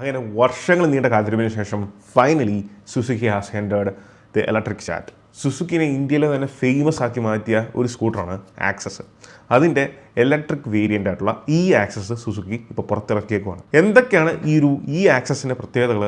അങ്ങനെ വർഷങ്ങൾ നീണ്ട കാത്തിരിപ്പിന് ശേഷം finally Suzuki has entered the electric ചാറ്റ്. സുസുക്കിനെ ഇന്ത്യയിലെ തന്നെ ഫേമസ് ആക്കി മാറ്റിയ ഒരു സ്കൂട്ടറാണ് ആക്സസ്. അതിൻ്റെ ഇലക്ട്രിക് വേരിയൻ്റ് ആയിട്ടുള്ള ഈ ആക്സസ് സുസുക്കി ഇപ്പോൾ പുറത്തിറക്കിയേക്കുവാണ്. എന്തൊക്കെയാണ് ഈ ആക്സസിൻ്റെ പ്രത്യേകതകൾ,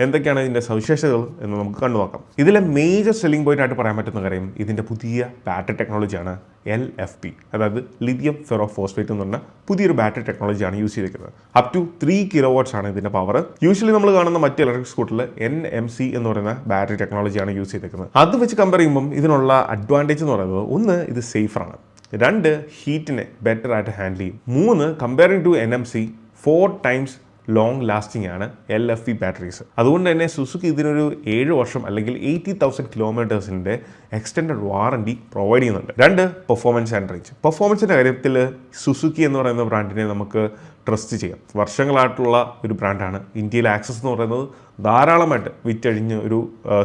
എന്തൊക്കെയാണ് ഇതിൻ്റെ സവിശേഷതകൾ എന്ന് നമുക്ക് കണ്ടു നോക്കാം. ഇതിലെ മേജർ സെല്ലിംഗ് പോയിന്റ് ആയിട്ട് പറയാൻ പറ്റുന്ന കാര്യം ഇതിൻ്റെ പുതിയ ബാറ്ററി ടെക്നോളജിയാണ് LFP, അതായത് ലിഥിയം ഫെറോ ഫോസ്ഫേറ്റ് എന്ന് പറഞ്ഞ പുതിയൊരു ബാറ്ററി ടെക്നോളജിയാണ് യൂസ് ചെയ്തിരിക്കുന്നത്. അപ് ടു 3 kilowatts ആണ് ഇതിൻ്റെ പവർ. യൂഷ്വലി നമ്മൾ കാണുന്ന മറ്റ് ഇലക്ട്രിക് സ്കൂട്ടറിൽ NMC എന്ന് പറയുന്ന ബാറ്ററി ടെക്നോളജിയാണ് യൂസ് ചെയ്തിരിക്കുന്നത്. അത് വെച്ച് കമ്പയർ ചെയ്യുമ്പം ഇതിനുള്ള അഡ്വാൻറ്റേജ് എന്ന് പറയുന്നത്, ഒന്ന്, ഇത് സേഫറാണ്. 2, ഹീറ്റിനെ ബെറ്റർ ആയിട്ട് ഹാൻഡിൽ ചെയ്യും. 3, comparing to NMC 4 times long lasting ആണ് LFP ബാറ്ററീസ്. അതുകൊണ്ട് തന്നെ സുസുക്കി ഇതിനൊരു 7 വർഷം അല്ലെങ്കിൽ 80,000 കിലോമീറ്റേഴ്സിൻ്റെ എക്സ്റ്റൻഡഡ് വാറണ്ടി പ്രൊവൈഡ് ചെയ്യുന്നുണ്ട്. 2, പെർഫോമൻസ് ആൻഡ് റേഞ്ച്. പെർഫോമൻസിൻ്റെ കാര്യത്തിൽ സുസുക്കി എന്ന് പറയുന്ന ബ്രാൻഡിനെ നമുക്ക് ട്രസ്റ്റ് ചെയ്യാം. വർഷങ്ങളായിട്ടുള്ള ഒരു ബ്രാൻഡാണ്. ഇന്ത്യയിലെ ആക്സസ് എന്ന് പറയുന്നത് ധാരാളമായിട്ട് വിറ്റഴിഞ്ഞ ഒരു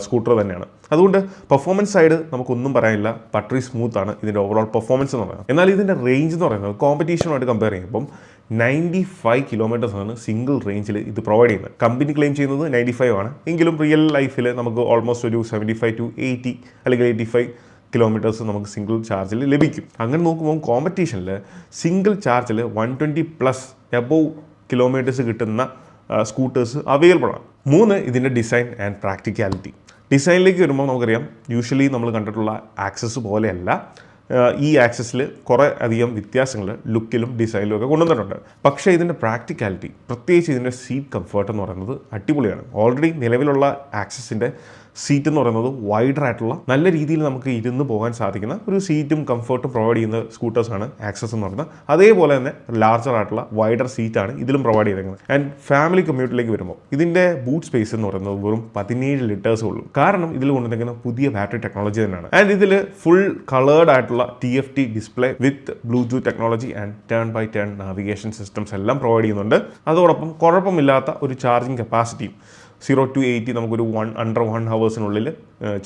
സ്കൂട്ടർ തന്നെയാണ്. അതുകൊണ്ട് പെർഫോമൻസ് സൈഡ് നമുക്കൊന്നും പറയാനില്ല. ബട്ടറി സ്മൂത്ത് ആണ് ഇതിൻ്റെ ഓവറോൾ പെർഫോമൻസ് എന്ന് പറയുന്നത്. എന്നാൽ ഇതിൻ്റെ റേഞ്ച് എന്ന് പറയുന്നത് കോമ്പറ്റീഷനുമായിട്ട് കമ്പയർ ചെയ്യുമ്പം 95 kilometers ആണ് സിംഗിൾ റേഞ്ചിൽ ഇത് പ്രൊവൈഡ് ചെയ്യുന്നത്. കമ്പനി ക്ലെയിം ചെയ്യുന്നത് 95 ആണ്. എങ്കിലും റിയൽ ലൈഫിൽ നമുക്ക് ഓൾമോസ്റ്റ് ഒരു 75 to 80 അല്ലെങ്കിൽ 85 kilometers നമുക്ക് സിംഗിൾ ചാർജിൽ ലഭിക്കും. അങ്ങനെ നോക്കുമ്പോൾ കോമ്പറ്റീഷനിൽ സിംഗിൾ ചാർജിൽ 120+ എബോവ് കിലോമീറ്റേഴ്സ് കിട്ടുന്ന സ്കൂട്ടേഴ്സ് അവൈലബിൾ ആണ്. 3, ഇതിൻ്റെ ഡിസൈൻ ആൻഡ് പ്രാക്ടിക്കാലിറ്റി. ഡിസൈനിലേക്ക് വരുമ്പോൾ നമുക്കറിയാം, യൂഷ്വലി നമ്മൾ കണ്ടിട്ടുള്ള ആക്സസ് പോലെയല്ല ഈ ആക്സസിൽ കുറേ അധികം വ്യത്യാസങ്ങൾ ലുക്കിലും ഡിസൈനിലും ഒക്കെ കൊണ്ടുവന്നിട്ടുണ്ട്. പക്ഷേ ഇതിൻ്റെ പ്രാക്ടിക്കാലിറ്റി, പ്രത്യേകിച്ച് ഇതിൻ്റെ സീറ്റ് കംഫർട്ട് എന്ന് പറയുന്നത് അടിപൊളിയാണ്. ഓൾറെഡി നിലവിലുള്ള ആക്സസിൻ്റെ സീറ്റ് എന്ന് പറയുന്നത് വൈഡർ ആയിട്ടുള്ള, നല്ല രീതിയിൽ നമുക്ക് ഇരുന്ന് പോകാൻ സാധിക്കുന്ന ഒരു സീറ്റും കംഫർട്ടും പ്രൊവൈഡ് ചെയ്യുന്ന സ്കൂട്ടേഴ്സാണ് ആക്സസ് എന്ന് പറയുന്നത്. അതേപോലെ തന്നെ ലാർജർ ആയിട്ടുള്ള വൈഡർ സീറ്റാണ് ഇതിലും പ്രൊവൈഡ് ചെയ്തിരിക്കുന്നത്. ആൻഡ് ഫാമിലി കമ്മ്യൂട്ടിലേക്ക് വരുമ്പോൾ ഇതിൻ്റെ ബൂട്ട് സ്പേസ് എന്ന് പറയുന്നത് വെറും 17 liters ഉള്ളൂ. കാരണം ഇതിൽ കൊണ്ടുവന്നിരിക്കുന്ന പുതിയ ബാറ്ററി ടെക്നോളജി തന്നെയാണ്. ആൻഡ് ഇതിൽ ഫുൾ കളേർഡ് ആയിട്ടുള്ള TFT display with Bluetooth technology and turn by turn navigation systems എല്ലാം പ്രൊവൈഡ് ചെയ്യുന്നുണ്ട്. അതോടൊപ്പം കുഴപ്പമില്ലാത്ത ഒരു ചാർജിങ് കപ്പാസിറ്റിയും 0 to 80 നമുക്കൊരു under 1 hours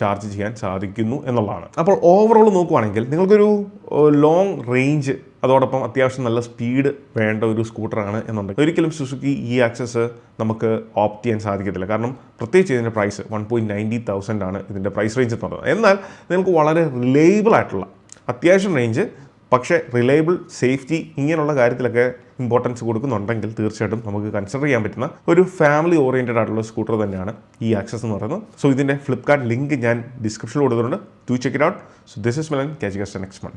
ചാർജ് ചെയ്യാൻ സാധിക്കുന്നു എന്നുള്ളതാണ്. അപ്പോൾ ഓവറോൾ നോക്കുവാണെങ്കിൽ നിങ്ങൾക്കൊരു ലോങ് റേഞ്ച്, അതോടൊപ്പം അത്യാവശ്യം നല്ല സ്പീഡ് വേണ്ട ഒരു സ്കൂട്ടറാണ് എന്നുണ്ടെങ്കിൽ ഒരിക്കലും സുസുക്കി ഈ ആക്സസ് നമുക്ക് ഓപ്റ്റ് ചെയ്യാൻ സാധിക്കത്തില്ല. കാരണം പ്രത്യേകിച്ച് ഇതിൻ്റെ പ്രൈസ് 1,90,000 ആണ് ഇതിൻ്റെ പ്രൈസ് റേഞ്ച് എന്ന് പറയുന്നത്. എന്നാൽ നിങ്ങൾക്ക് വളരെ റിലയബിൾ ആയിട്ടുള്ള, അത്യാവശ്യം റേഞ്ച് പക്ഷേ റിലയബിൾ, സേഫ്റ്റി, ഇങ്ങനെയുള്ള കാര്യത്തിലൊക്കെ ഇമ്പോർട്ടൻസ് കൊടുക്കുന്നുണ്ടെങ്കിൽ തീർച്ചയായിട്ടും നമുക്ക് കൺസിഡർ ചെയ്യാൻ പറ്റുന്ന ഒരു ഫാമിലി ഓറിയൻറ്റഡ് ആയിട്ടുള്ള സ്കൂട്ടർ തന്നെയാണ് ഈ ആക്സസ് എന്ന് പറയുന്നത്. സോ ഇതിൻ്റെ ഫ്ലിപ്കാർട്ട് ലിങ്ക് ഞാൻ ഡിസ്ക്രിപ്ഷനിൽ കൊടുത്തിട്ടുണ്ട്. Do check it out. So this is Milan. Catch you guys next one.